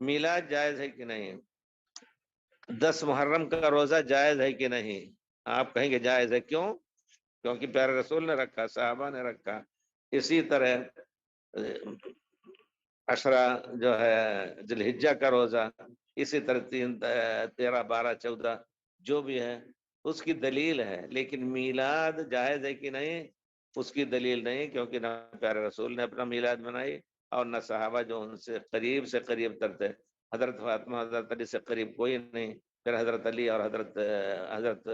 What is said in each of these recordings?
میلاد جائز ہے کہ نہیں؟ 10 محرم کا روزہ جائز ہے کہ نہیں؟ آپ کہیں گے جائز ہے، کیوں؟ کیونکہ پیارے رسول نے رکھا، صحابہ نے رکھا۔ اسی طرح عشرہ جو ہے ذی الحجہ کا روزہ، اسی طرح 3، 13، 12، 14 جو بھی ہے اس کی دلیل ہے، لیکن میلاد جائز ہے کہ نہیں اس کی دلیل نہیں، کیونکہ نہ پیارے رسول نے اپنا میلاد منائی اور نہ صحابہ جو ان سے قریب تر تھے۔ حضرت فاطمہ حضرت علی سے قریب کوئی نہیں، پھر حضرت علی اور حضرت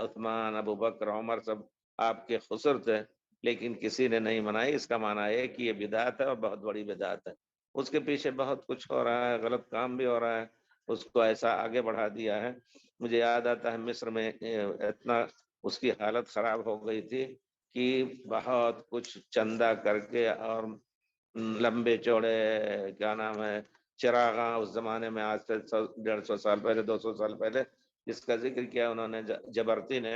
عثمان، ابو بکر، عمر سب آپ کے خسر تھے، لیکن کسی نے نہیں منائی۔ اس کا معنی ہے کہ یہ بدعت ہے اور بہت بڑی بدعت ہے، اس کے پیچھے بہت کچھ ہو رہا ہے، غلط کام بھی ہو رہا ہے، اس کو ایسا آگے بڑھا دیا ہے۔ مجھے یاد آتا ہے مصر میں اتنا اس کی حالت خراب ہو گئی تھی کہ بہت کچھ چندہ کر کے اور لمبے چوڑے کیا نام ہے چراغاں، اس زمانے میں آج سے 150 سال پہلے، 200 سال پہلے جس کا ذکر کیا انہوں نے جبرتی نے،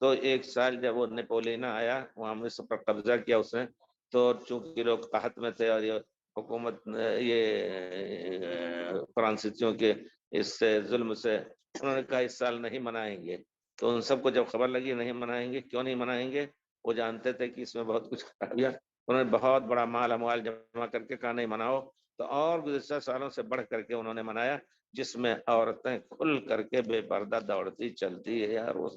تو ایک سال جب وہ نیپولین آیا وہاں مصر پر قبضہ کیا اس نے، تو چونکہ لوگ قحط میں تھے اور یہ حکومت یہ فرانسیسیوں کے اس سے ظلم سے، انہوں نے کہا اس سال نہیں منائیں گے۔ تو ان سب کو جب خبر لگی نہیں منائیں گے، کیوں نہیں منائیں گے؟ وہ جانتے تھے کہ اس میں بہت کچھ خرابیاں، انہوں نے بہت بڑا مال اموال جمع کر کے کہا نہیں مناؤ، تو اور گزشتہ سالوں سے بڑھ کر کے انہوں نے منایا، جس میں عورتیں کھل کر کے بے پردہ دوڑتی چلتی ہے یار، وہ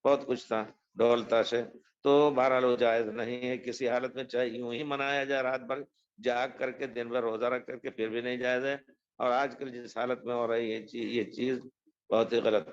بہت کچھ تھا ڈھول تاشے۔ تو بہرحال وہ جائز نہیں ہے کسی حالت میں، چاہے یوں ہی منایا جائے رات بھر جاگ کر کے، دن بھر روزہ رکھ کر کے، پھر بھی نہیں جائز ہے۔ اور آج کل جس حالت میں ہو رہی ہے یہ چیز بہت ہی غلط